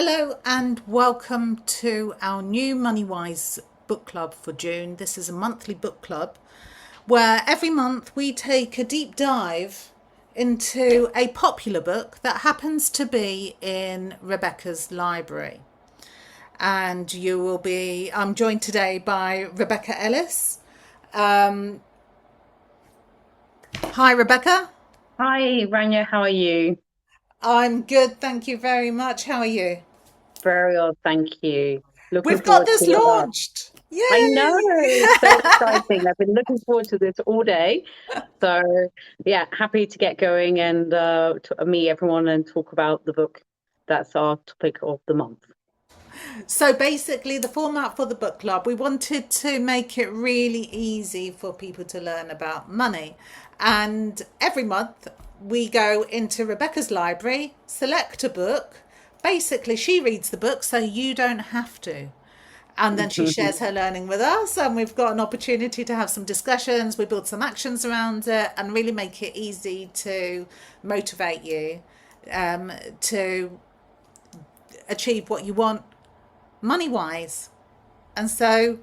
Hello and welcome to our new MoneyWise book club for June. This is a monthly book club where every month we take a deep dive into a popular book that happens to be in Rebecca's library. And I'm joined today by Rebecca Ellis. Hi, Rebecca. Hi, Rania, how are you? I'm good, thank you very much. How are you? Very well, thank you. Looking We've got forward this to launched. I know, Yay! it's so exciting. I've been looking forward to this all day. So, yeah, happy to get going and to meet everyone and talk about the book. That's our topic of the month. So basically, the format for the book club, we wanted to make it really easy for people to learn about money. And every month, we go into Rebecca's library, select a book. Basically, she reads the book, so you don't have to. And then she shares her learning with us, and we've got an opportunity to have some discussions. We build some actions around it and really make it easy to motivate you to achieve what you want money wise. And so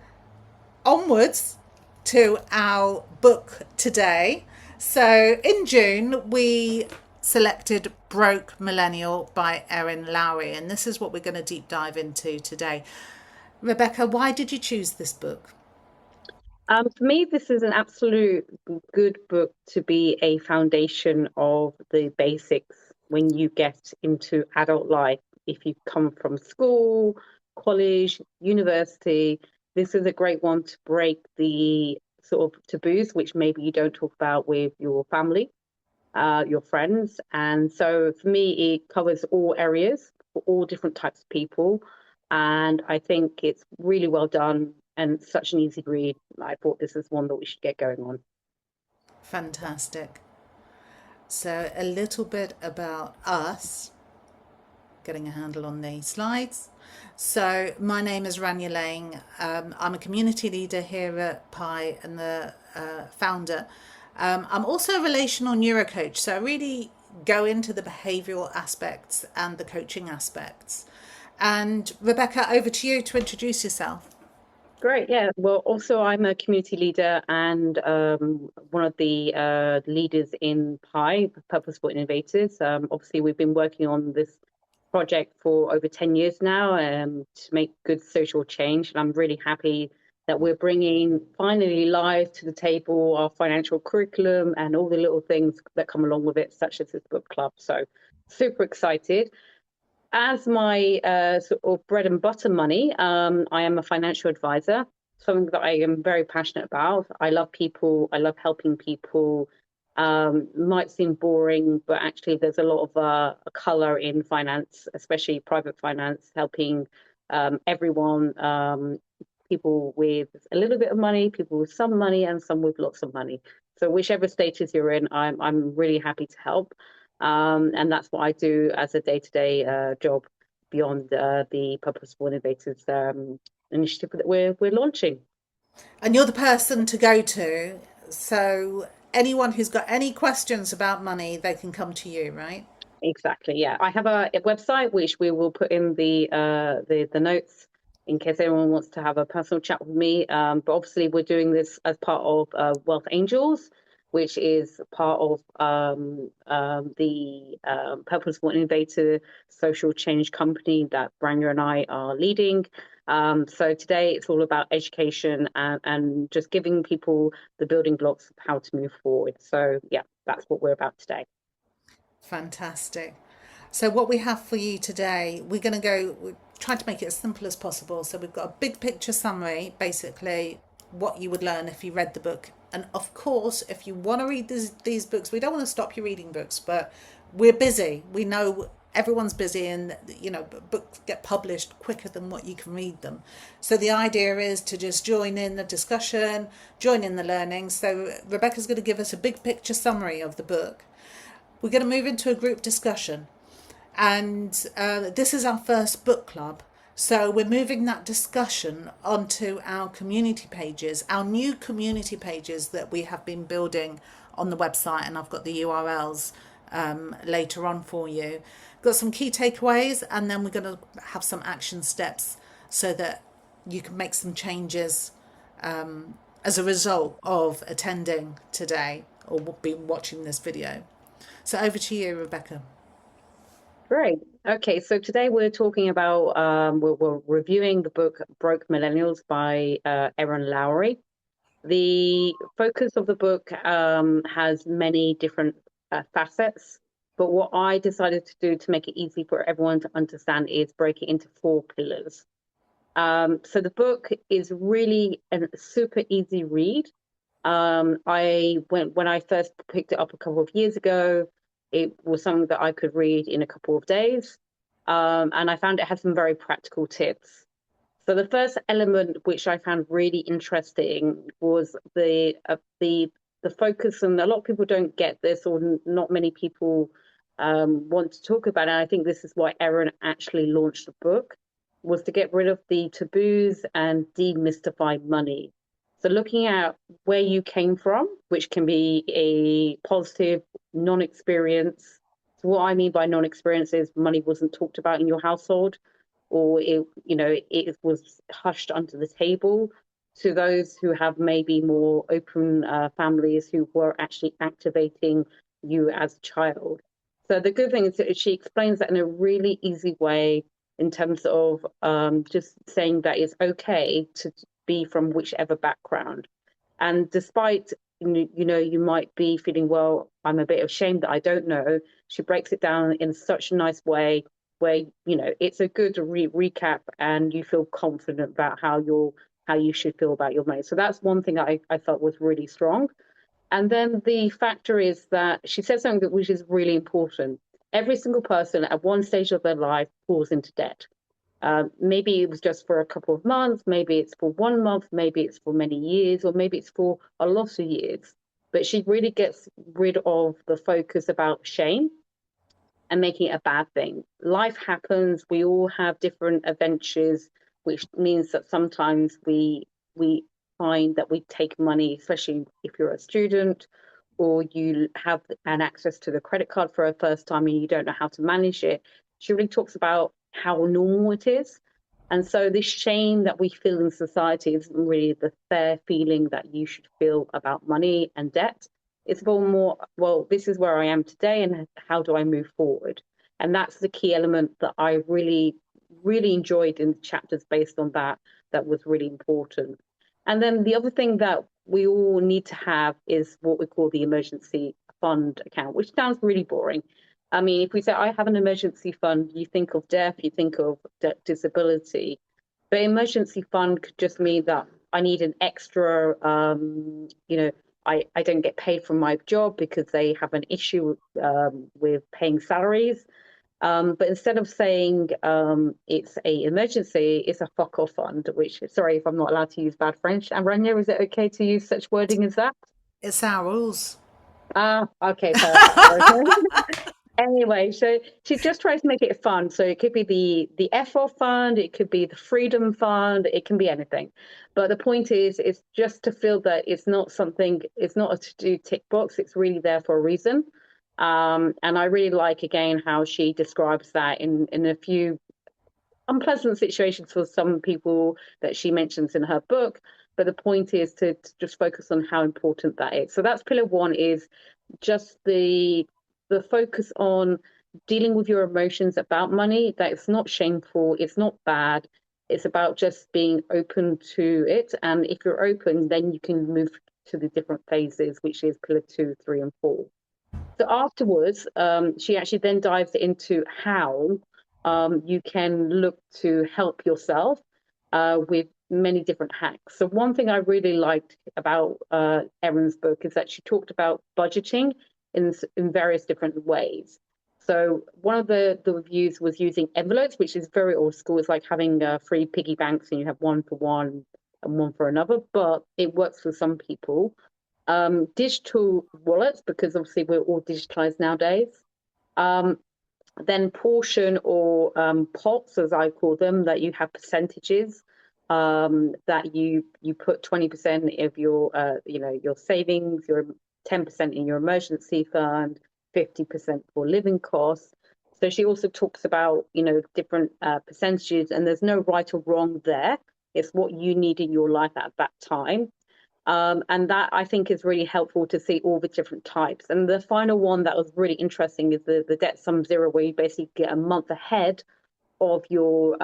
onwards to our book today. So in June, we selected Broke Millennial by Erin Lowry, and this is what we're going to deep dive into today. Rebecca, why did you choose this book? For me, this is an absolute good book to be a foundation of the basics when you get into adult life. If you come from school, college, university, this is a great one to break the sort of taboos which maybe you don't talk about with your family, your friends. And so for me, it covers all areas for all different types of people. And I think it's really well done and such an easy read. I thought this is one that we should get going on. Fantastic. So, a little bit about us, getting a handle on the slides. So, my name is Rania Lang. I'm a community leader here at Pi and the founder. I'm also a relational neurocoach, so I really go into the behavioural aspects and the coaching aspects. And Rebecca, over to you to introduce yourself. Great, yeah. Well, also I'm a community leader and one of the leaders in Pi, Purposeful Innovators. Obviously, we've been working on this project for over 10 years now to make good social change. And I'm really happy that we're bringing finally live to the table our financial curriculum and all the little things that come along with it, such as this book club. So super excited. As my sort of bread and butter money, I am a financial advisor, something that I am very passionate about. I love people, I love helping people. Might seem boring, but actually, there's a lot of color in finance, especially private finance, helping everyone, people with a little bit of money, people with some money, and some with lots of money. So, whichever status you're in, I'm really happy to help. And that's what I do as a day-to-day job beyond the Purposeful Innovators initiative that we're launching. And you're the person to go to. So anyone who's got any questions about money, they can come to you, right? Exactly. Yeah, I have a website which we will put in the notes in case anyone wants to have a personal chat with me. But obviously, we're doing this as part of Wealth Angels, which is part of the Purposeful Innovator Social Change Company that Branya and I are leading. So today it's all about education and just giving people the building blocks of how to move forward. So yeah, that's what we're about today. Fantastic. So what we have for you today, we're trying to make it as simple as possible. So we've got a big picture summary, basically what you would learn if you read the book. And of course, if you want to read these books, we don't want to stop you reading books, but we're busy. We know everyone's busy, and books get published quicker than what you can read them. So the idea is to just join in the discussion, join in the learning. So Rebecca's going to give us a big picture summary of the book. We're going to move into a group discussion, and this is our first book club. So we're moving that discussion onto our community pages, our new community pages that we have been building on the website, and I've got the URLs later on for you. Got some key takeaways, and then we're going to have some action steps so that you can make some changes as a result of attending today or been watching this video. So over to you, Rebecca. Great. Okay, so today we're talking about we're reviewing the book Broke Millennials by Erin Lowry. The focus of the book has many different facets, but what I decided to do to make it easy for everyone to understand is break it into four pillars. So the book is really a super easy read. When I first picked it up a couple of years ago, it was something that I could read in a couple of days, and I found it had some very practical tips. So the first element, which I found really interesting, was the focus, and a lot of people don't get this, or not many people want to talk about it. And I think this is why Erin actually launched the book, was to get rid of the taboos and demystify money. So looking at where you came from, which can be a positive non-experience. So what I mean by non-experience is money wasn't talked about in your household, or it was hushed under the table, to those who have maybe more open families who were actually activating you as a child. So the good thing is that she explains that in a really easy way, in terms of just saying that it's okay to be from whichever background. And despite, you might be feeling, well, I'm a bit ashamed that I don't know, she breaks it down in such a nice way where, it's a good recap, and you feel confident about how you should feel about your money. So that's one thing I felt was really strong. And then the factor is that she said something which is really important. Every single person at one stage of their life falls into debt. Maybe it was just for a couple of months, maybe it's for 1 month, maybe it's for many years, or maybe it's for a lot of years. But she really gets rid of the focus about shame and making it a bad thing. Life happens, we all have different adventures, which means that sometimes we find that we take money, especially if you're a student or you have an access to the credit card for a first time and you don't know how to manage it. She really talks about how normal it is. And so this shame that we feel in society isn't really the fair feeling that you should feel about money and debt. It's more, well, this is where I am today and how do I move forward? And that's the key element that I really, really enjoyed in the chapters based on that, that was really important. And then the other thing that we all need to have is what we call the emergency fund account, which sounds really boring. I mean, if we say I have an emergency fund, you think of death, you think of disability, but emergency fund could just mean that I need an extra, I don't get paid from my job because they have an issue with paying salaries. But instead of saying it's a emergency, it's a fuck off fund, which, sorry if I'm not allowed to use bad French. And Rania, is it okay to use such wording as that? It's our rules. Ah, okay, perfect. Anyway, so she just tries to make it fun. So it could be the FO fund, it could be the freedom fund, it can be anything. But the point is, it's just to feel that it's not something, it's not a to-do tick box, it's really there for a reason. And I really like, again, how she describes that in a few unpleasant situations for some people that she mentions in her book. But the point is to just focus on how important that is. So that's pillar one, is just the focus on dealing with your emotions about money, that it's not shameful, it's not bad, it's about just being open to it. And if you're open, then you can move to the different phases, which is pillar 2, 3, and 4. So afterwards, she actually then dives into how you can look to help yourself with many different hacks. So one thing I really liked about Erin's book is that she talked about budgeting in various different ways. So one of the reviews was using envelopes, which is very old school. It's like having free piggy banks and you have one for one and one for another, but it works for some people. Digital wallets, because obviously we're all digitalized nowadays. Um, then portion or pots, as I call them, that you have percentages, that you put 20% of your your savings, your 10% in your emergency fund, 50% for living costs. So she also talks about, different percentages, and there's no right or wrong there. It's what you need in your life at that time. And that I think is really helpful to see all the different types. And the final one that was really interesting is the debt sum zero, where you basically get a month ahead of your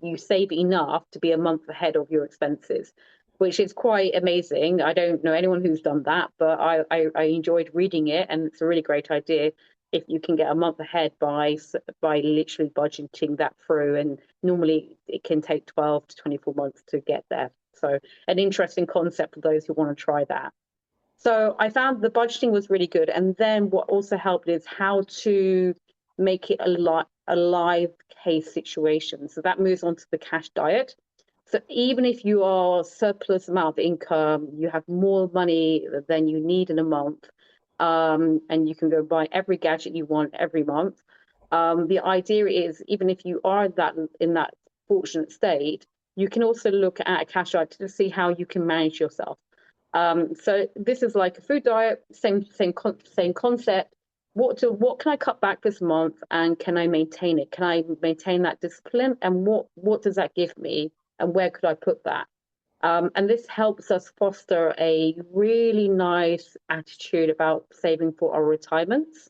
you save enough to be a month ahead of your expenses, which is quite amazing. I don't know anyone who's done that, but I enjoyed reading it, and it's a really great idea if you can get a month ahead by literally budgeting that through. And normally it can take 12 to 24 months to get there. So an interesting concept for those who want to try that. So I found the budgeting was really good. And then what also helped is how to make it a live case situation. So that moves on to the cash diet. So even if you are surplus amount of income, you have more money than you need in a month, and you can go buy every gadget you want every month. The idea is, even if you are in that fortunate state, you can also look at a cash diet to see how you can manage yourself. So this is like a food diet, same concept. What can I cut back this month, and can I maintain it? Can I maintain that discipline? And what does that give me? And where could I put that? And this helps us foster a really nice attitude about saving for our retirements.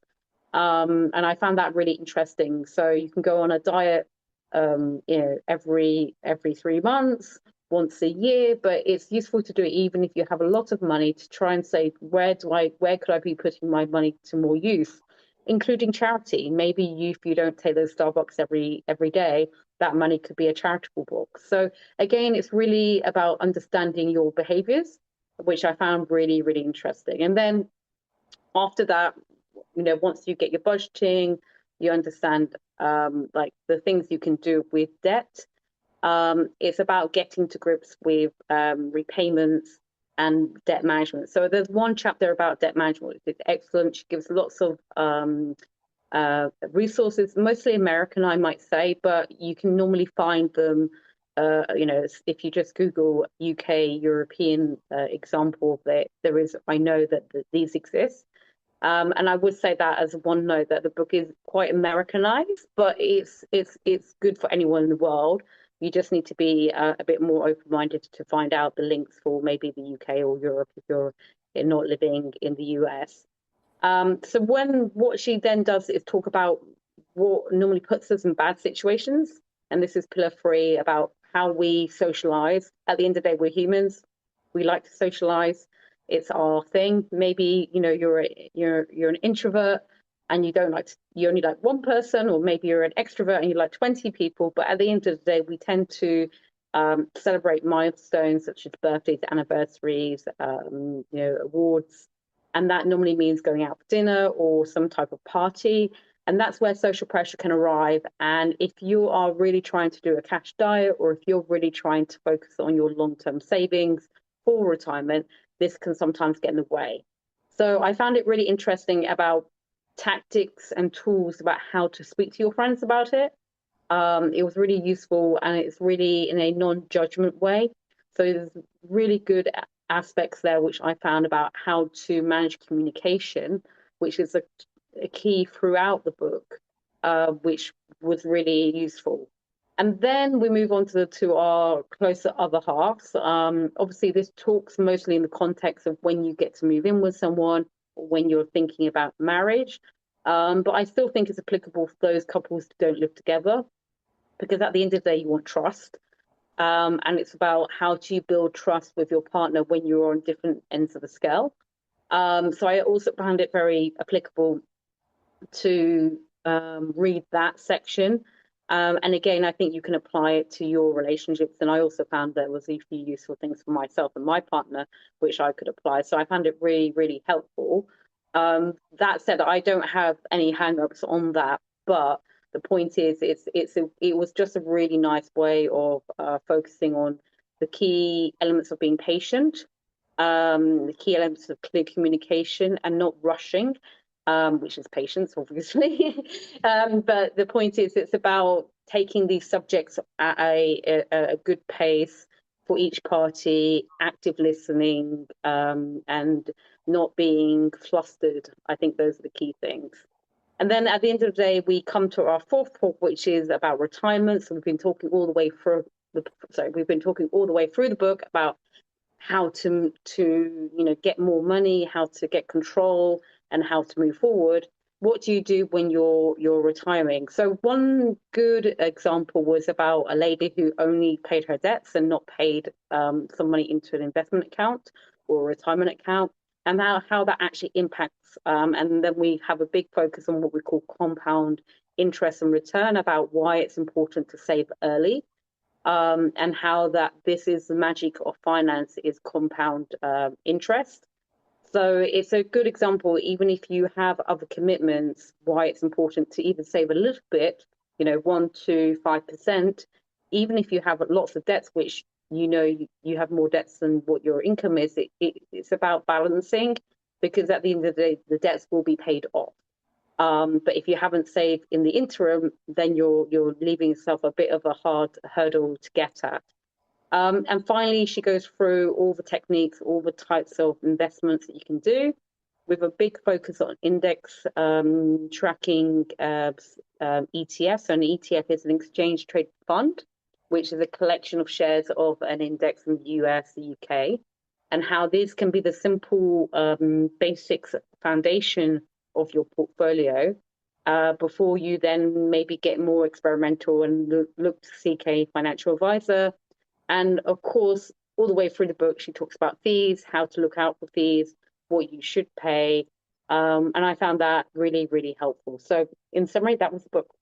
And I found that really interesting. So you can go on a diet, every 3 months, once a year, but it's useful to do it even if you have a lot of money, to try and say, where could I be putting my money to more use, including charity. Maybe if you don't take those Starbucks every day, that money could be a charitable book. So again, it's really about understanding your behaviors, which I found really, really interesting. And then after that, once you get your budgeting, you understand like the things you can do with debt. It's about getting to grips with repayments and debt management. So there's one chapter about debt management, which is excellent. She gives lots of resources, mostly American, I might say, but you can normally find them. If you just Google UK European example, there is. I know that these exist. And I would say that as one note, that the book is quite Americanized, but it's good for anyone in the world. You just need to be a bit more open-minded to find out the links for maybe the UK or Europe if you're not living in the US. So what she then does is talk about what normally puts us in bad situations, and this is pillar 3 about how we socialize. At the end of the day, we're humans. We like to socialize. It's our thing. Maybe you're an introvert and you only like one person, or maybe you're an extrovert and you like 20 people. But at the end of the day, we tend to celebrate milestones such as birthdays, anniversaries, awards, and that normally means going out for dinner or some type of party. And that's where social pressure can arrive. And if you are really trying to do a cash diet, or if you're really trying to focus on your long-term savings for retirement, this can sometimes get in the way. So I found it really interesting about tactics and tools about how to speak to your friends about it. It was really useful, and it's really in a non-judgment way. So there's really good aspects there, which I found about how to manage communication, which is a key throughout the book, which was really useful. And then we move on to our closer other halves. Obviously, this talks mostly in the context of when you get to move in with someone, or when you're thinking about marriage. But I still think it's applicable for those couples who don't live together, because at the end of the day, you want trust. And it's about how do you build trust with your partner when you're on different ends of the scale. So I also found it very applicable to read that section. And again, I think you can apply it to your relationships. And I also found there was a few useful things for myself and my partner, which I could apply. So I found it really, really helpful. That said, I don't have any hang-ups on that, but the point is, it was just a really nice way of focusing on the key elements of being patient, the key elements of clear communication and not rushing, which is patience, obviously. But the point is, it's about taking these subjects at a good pace for each party, active listening, and not being flustered. I think those are the key things. And then at the end of the day, we come to our fourth point, which is about retirement. So we've been talking all the way through the book about how to get more money, how to get control, and how to move forward. What do you do when you're retiring? So one good example was about a lady who only paid her debts and not paid some money into an investment account or a retirement account, and how that actually impacts. And then we have a big focus on what we call compound interest and return, about why it's important to save early, and how that this is the magic of finance, is compound interest. So it's a good example, even if you have other commitments, why it's important to even save a little bit, 1 to 5%, even if you have lots of debts, which you have more debts than what your income is. It's about balancing, because at the end of the day, the debts will be paid off. But if you haven't saved in the interim, then you're leaving yourself a bit of a hard hurdle to get at. And finally, she goes through all the techniques, all the types of investments that you can do, with a big focus on index tracking ETFs. So an ETF is an exchange traded fund, which is a collection of shares of an index in the US, the UK, and how this can be the simple basics foundation of your portfolio, before you then maybe get more experimental and look to seek a financial advisor. And of course, all the way through the book, she talks about fees, how to look out for fees, what you should pay. And I found that really, really helpful. So in summary, that was the book.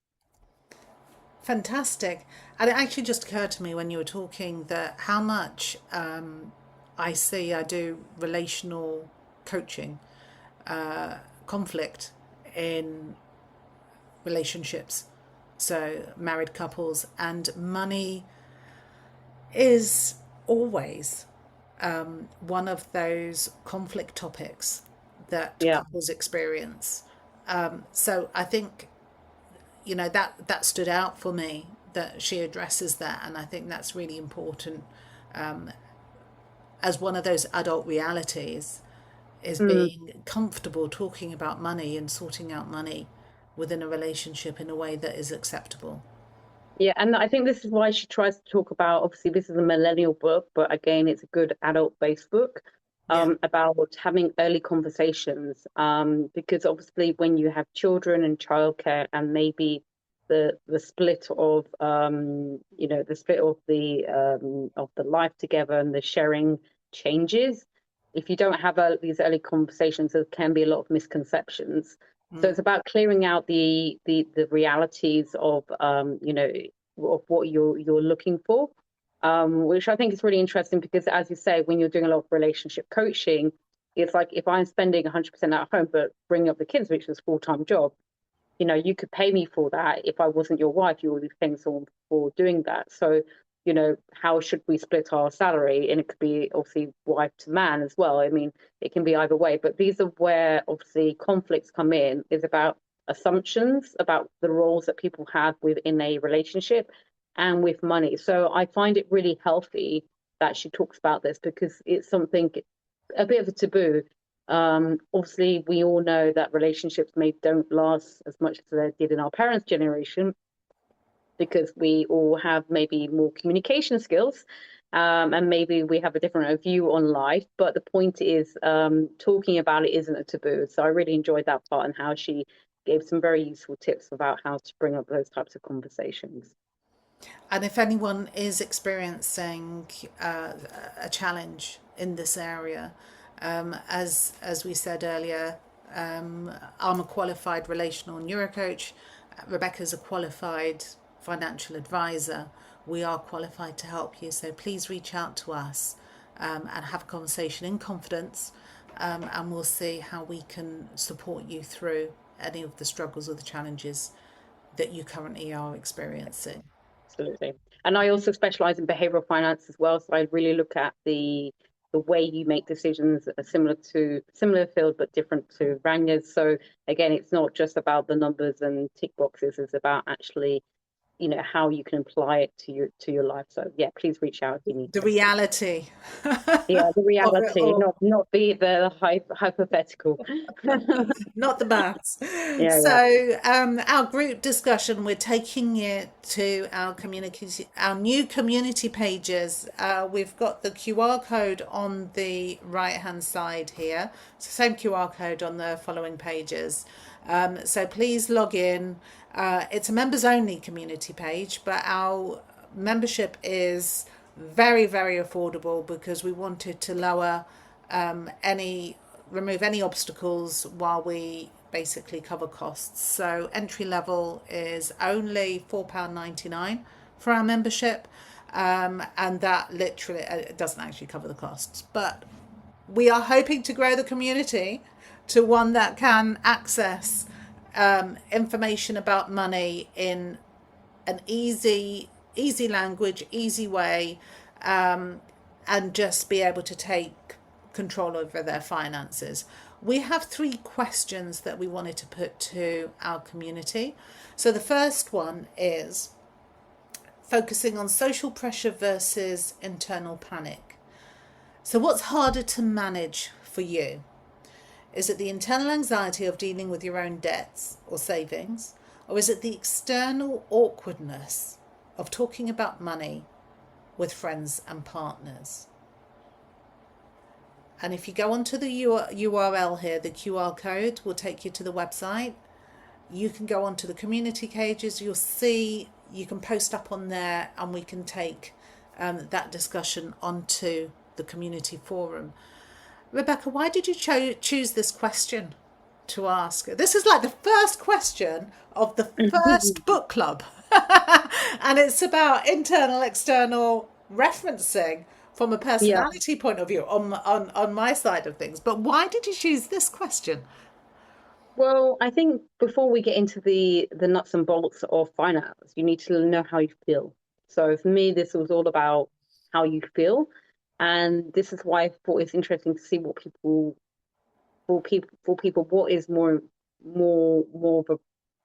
Fantastic. And it actually just occurred to me when you were talking that how much I do relational coaching, conflict in relationships, so married couples, and money is always one of those conflict topics that Yeah. couples experience. So I think that stood out for me, that she addresses that, and I think that's really important, as one of those adult realities, is Mm. being comfortable talking about money and sorting out money within a relationship in a way that is acceptable. Yeah, and I think this is why she tries to talk about, obviously, this is a millennial book, but again, it's a good adult-based book, Yeah. about having early conversations. Because obviously, when you have children and childcare, and maybe the split of of the life together and the sharing changes, if you don't have these early conversations, there can be a lot of misconceptions. So Mm. it's about clearing out the realities of what you're looking for, which I think is really interesting, because, as you say, when you're doing a lot of relationship coaching, it's like, if I'm spending 100% at home but bringing up the kids, which is a full-time job, you could pay me for that. If I wasn't your wife, you would be paying someone for doing that. So, how should we split our salary? And it could be obviously wife to man as well. I mean, it can be either way, but these are where obviously conflicts come in, is about assumptions about the roles that people have within a relationship and with money. So I find it really healthy that she talks about this, because it's something, a bit of a taboo. Obviously, we all know that relationships maybe don't last as much as they did in our parents' generation, because we all have maybe more communication skills, and maybe we have a different view on life. But the point is, talking about it isn't a taboo. So I really enjoyed that part, and how she gave some very useful tips about how to bring up those types of conversations. And if anyone is experiencing a challenge in this area, as we said earlier, I'm a qualified relational neurocoach. Rebecca's a qualified financial advisor. We are qualified to help you. So please reach out to us, and have a conversation in confidence, and we'll see how we can support you through any of the struggles or the challenges that you currently are experiencing. Absolutely. And I also specialize in behavioral finance as well. So I really look at the way you make decisions, similar field but different to Ranya's. So again, it's not just about the numbers and tick boxes. It's about actually how you can apply it to your life. So yeah, please reach out if you need The to. reality Yeah, the of it reality, all. not the hypothetical. Not the maths. Yeah, yeah. So, our group discussion, we're taking it to our community, our new community pages. We've got the QR code on the right hand side here. It's the same QR code on the following pages. So please log in. It's a members only community page, but our membership is very, very affordable because we wanted to remove any obstacles while we basically cover costs. So entry level is only £4.99 for our membership, and that literally doesn't actually cover the costs. But we are hoping to grow the community to one that can access information about money in an easy language, easy way, and just be able to take control over their finances. We have 3 questions that we wanted to put to our community. So the first one is focusing on social pressure versus internal panic. So what's harder to manage for you? Is it the internal anxiety of dealing with your own debts or savings? Or is it the external awkwardness of talking about money with friends and partners? And if you go onto the URL here, the QR code will take you to the website. You can go onto the community pages. You'll see you can post up on there, and we can take that discussion onto the community forum. Rebecca, why did you choose this question to ask? This is like the first question of the first book club. And it's about internal, external referencing from a Yeah. personality point of view on my side of things. But why did you choose this question? Well, I think before we get into the nuts and bolts of finance, you need to know how you feel. So for me, this was all about how you feel, and this is why I thought it's interesting to see what people what is more of a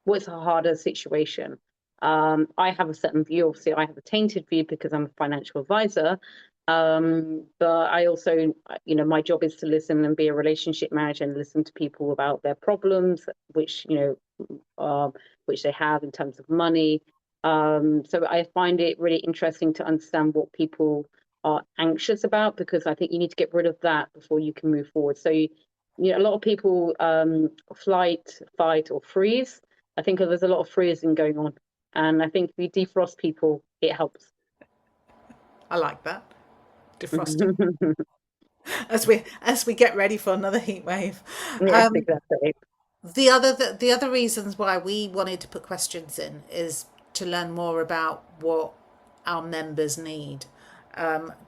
what's a harder situation. I have a certain view. Obviously, I have a tainted view because I'm a financial advisor. But I also, my job is to listen and be a relationship manager and listen to people about their problems, which they have in terms of money. So I find it really interesting to understand what people are anxious about, because I think you need to get rid of that before you can move forward. So a lot of people flight, fight, or freeze. I think there's a lot of freezing going on, and I think if you defrost people, it helps. I like that. Defrosting as we get ready for another heat wave. Yes, exactly. The other reasons why we wanted to put questions in is to learn more about what our members need,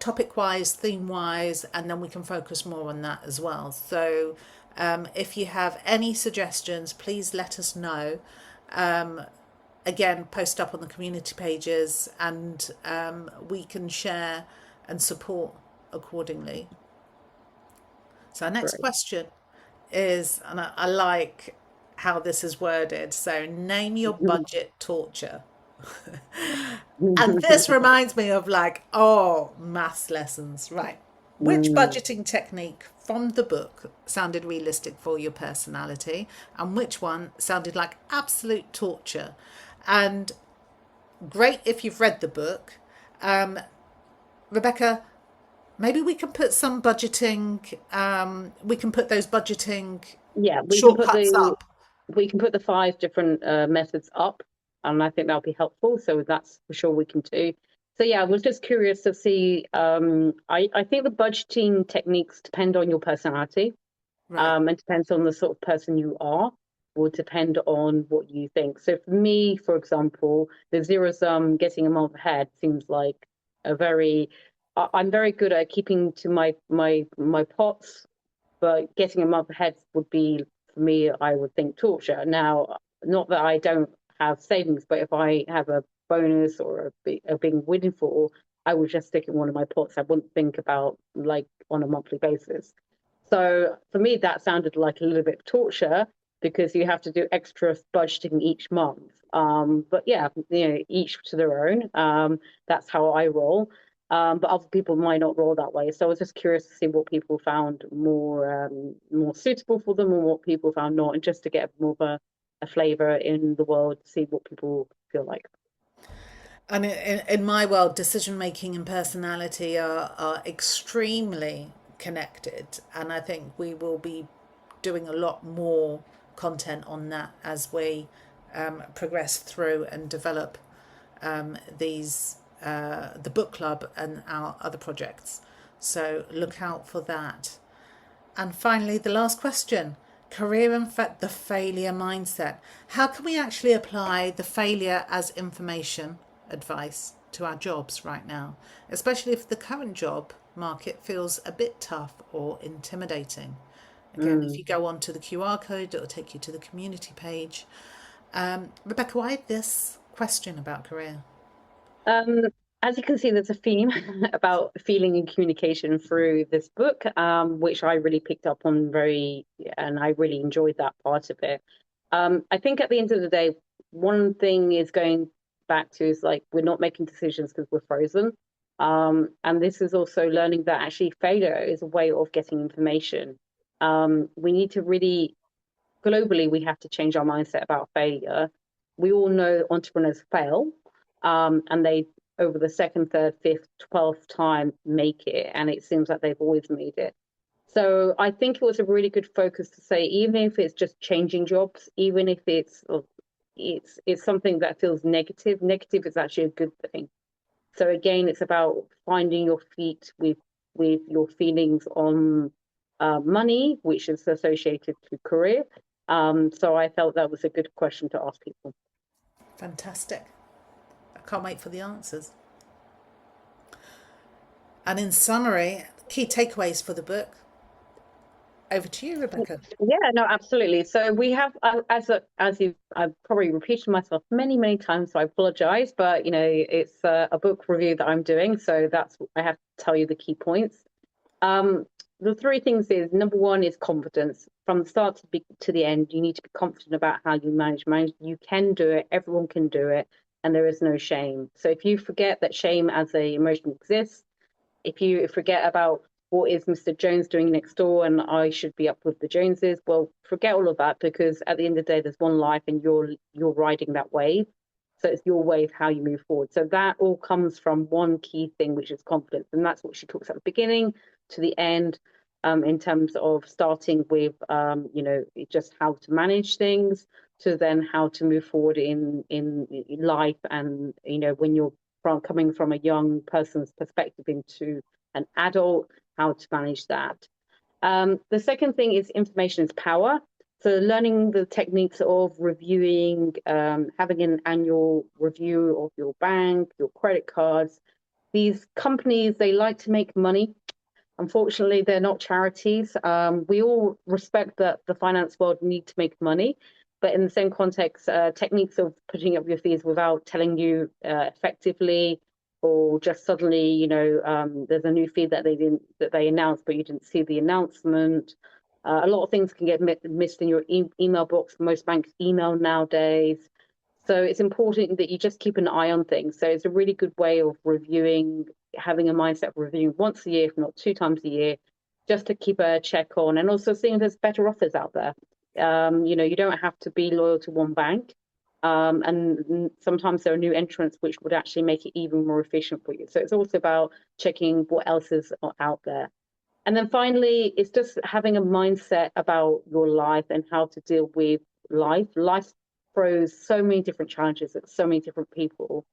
topic wise, theme wise, and then we can focus more on that as well. So if you have any suggestions, please let us know. Again, post up on the community pages, and we can share and support accordingly. So our next Great. question is, and I like how this is worded, so name your budget torture. And this reminds me of like, oh, maths lessons, right? Which Mm, budgeting technique from the book sounded realistic for your personality, and which one sounded like absolute torture? And great if you've read the book. Rebecca, maybe we can put some budgeting, we can put those budgeting yeah, shortcuts up. we can put the 5 different methods up, and I think that'll be helpful. So that's for sure we can do. So yeah, I was just curious to see. I think the budgeting techniques depend on your personality, Right. and depends on the sort of person you are, will depend on what you think. So for me, for example, the zero sum getting a month ahead seems like a very I'm very good at keeping to my pots, but getting a month ahead would be, for me, I would think, torture. Now, not that I don't have savings, but if I have a bonus or a big windfall, I would just stick in one of my pots. I wouldn't think about like on a monthly basis. So for me, that sounded like a little bit of torture. because you have to do extra budgeting each month. But yeah, each to their own. That's how I roll. But other people might not roll that way. So I was just curious to see what people found more suitable for them, and what people found not, and just to get more of a flavor in the world, to see what people feel like. And in my world, decision making and personality are extremely connected. And I think we will be doing a lot more content on that as we progress through and develop the book club and our other projects. So look out for that. And finally, the last question, career and the failure mindset. How can we actually apply the failure as information advice to our jobs right now, especially if the current job market feels a bit tough or intimidating? Again, if Mm. you go onto the QR code, it'll take you to the community page. Rebecca, why this question about career? Um, as you can see, there's a theme about feeling and communication through this book, which I really picked up on and I really enjoyed that part of it. I think at the end of the day, one thing is going back to is like we're not making decisions because we're frozen. And this is also learning that actually failure is a way of getting information. We need to really, globally, we have to change our mindset about failure. We all know entrepreneurs fail, and they, over the second, third, fifth, 12th time, make it. And it seems like they've always made it. So I think it was a really good focus to say, even if it's just changing jobs, even if it's something that feels negative, negative is actually a good thing. So again, it's about finding your feet with your feelings on money, which is associated to career. So I felt that was a good question to ask people. Fantastic. I can't wait for the answers. And in summary, key takeaways for the book. Over to you, Rebecca. Yeah, no, absolutely. So we have, as you, I've probably repeated myself many, many times, so I apologize. But it's a book review that I'm doing, so that's I have to tell you the key points. The three things is number one is confidence. From the start to the end, you need to be confident about how you manage. You can do it. Everyone can do it, and there is no shame. So if you forget that shame as a emotion exists, if you forget about what is Mr. Jones doing next door and I should be up with the Joneses, well, forget all of that, because at the end of the day, there's one life and you're riding that wave. So it's your wave, how you move forward. So that all comes from one key thing, which is confidence. And that's what she talks at the beginning to the end, in terms of starting with, just how to manage things, to then how to move forward in life. And, when you're coming from a young person's perspective into an adult, how to manage that. The second thing is information is power. So learning the techniques of reviewing, having an annual review of your bank, your credit cards. These companies, they like to make money. Unfortunately, they're not charities. We all respect that the finance world need to make money, but in the same context, techniques of putting up your fees without telling you effectively, or just suddenly, there's a new fee that they announced, but you didn't see the announcement. A lot of things can get missed in your email box. Most banks email nowadays. So it's important that you just keep an eye on things. So it's a really good way of reviewing, having a mindset of reviewing once a year, if not two times a year, just to keep a check on, and also seeing if there's better offers out there. You don't have to be loyal to one bank. And sometimes there are new entrants which would actually make it even more efficient for you. So it's also about checking what else is out there. And then finally, it's just having a mindset about your life and how to deal with life. Life throws so many different challenges at so many different people.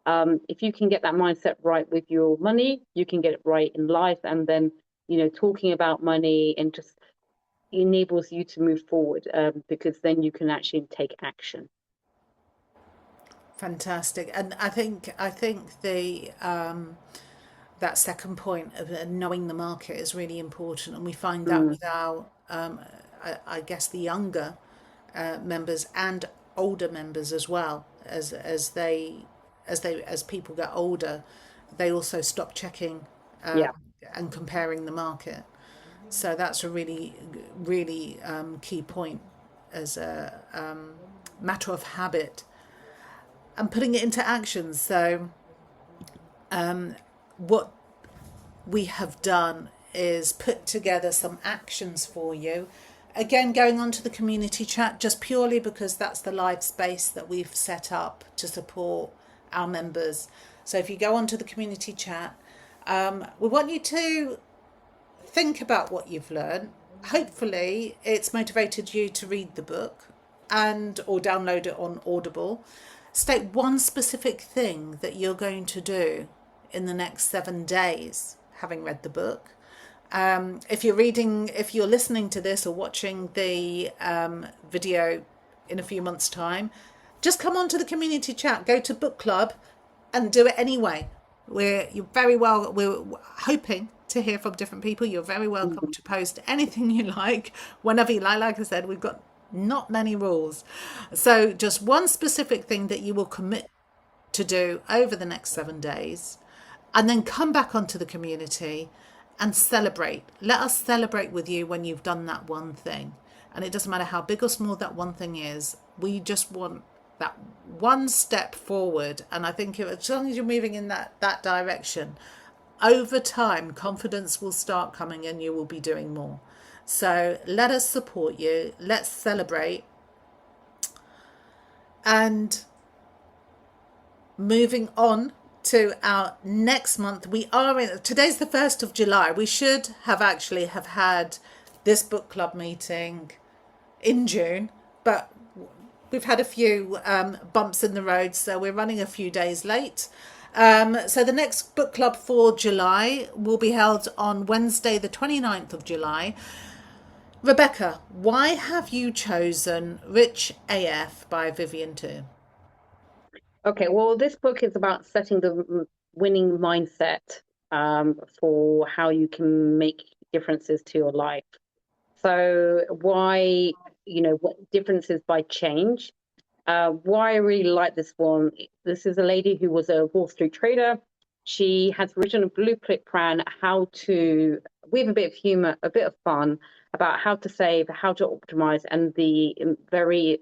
If you can get that mindset right with your money, you can get it right in life. And then, talking about money and just enables you to move forward, because then you can actually take action. Fantastic. And I think the that second point of knowing the market is really important, and we find that Mm, with our I guess the younger members and older members as well, as people get older, they also stop checking yeah. and comparing the market. So that's a really key point as a matter of habit and putting it into action. So what we have done is put together some actions for you. Again, going on to the community chat just purely because that's the live space that we've set up to support our members. So if you go onto the community chat, we want you to think about what you've learned. Hopefully it's motivated you to read the book and or download it on Audible. State one specific thing that you're going to do in the next 7 days, having read the book. If you're listening to this or watching the video in a few months' time, just come onto the community chat, go to book club and do it anyway. We're hoping to hear from different people. You're very welcome to post anything you like, whenever you like. Like I said, we've got not many rules. So just one specific thing that you will commit to do over the next 7 days, and then come back onto the community and celebrate. Let us celebrate with you when you've done that one thing. And it doesn't matter how big or small that one thing is. We just want that one step forward. And I think as long as you're moving in that direction, over time, confidence will start coming and you will be doing more. So let us support you. Let's celebrate. And moving on to our next month, today's the 1st of July. We should have had this book club meeting in June, but we've had a few bumps in the road, so we're running a few days late. So the next book club for July will be held on Wednesday the 29th of July. Rebecca, why have you chosen Rich AF by Vivian Tu? Okay, well, this book is about setting the winning mindset for how you can make differences to your life. So why, what differences by change? Why I really like this one. This is a lady who was a Wall Street trader. She has written a blueprint plan with a bit of humor, a bit of fun, about how to save, how to optimize, and the very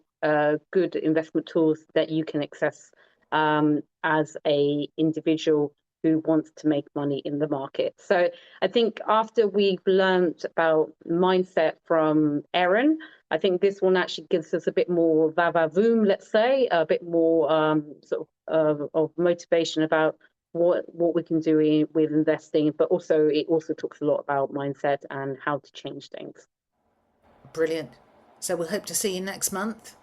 good investment tools that you can access as a individual who wants to make money in the market. So I think after we've learned about mindset from Erin, I think this one actually gives us a bit more va-va-voom, let's say, a bit more of motivation about what we can do with investing, but it also talks a lot about mindset and how to change things. Brilliant. So we'll hope to see you next month.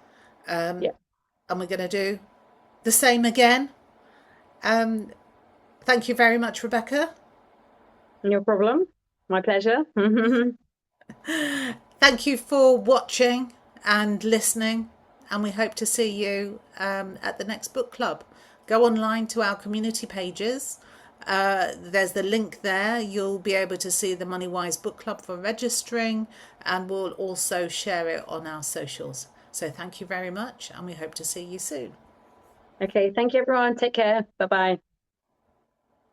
And we're going to do the same again. Thank you very much, Rebecca. No problem. My pleasure. Thank you for watching and listening, and we hope to see you at the next book club. Go online to our community pages. There's the link there. You'll be able to see the MoneyWise book club for registering, and we'll also share it on our socials. So thank you very much, and we hope to see you soon. Okay, thank you, everyone. Take care. Bye-bye.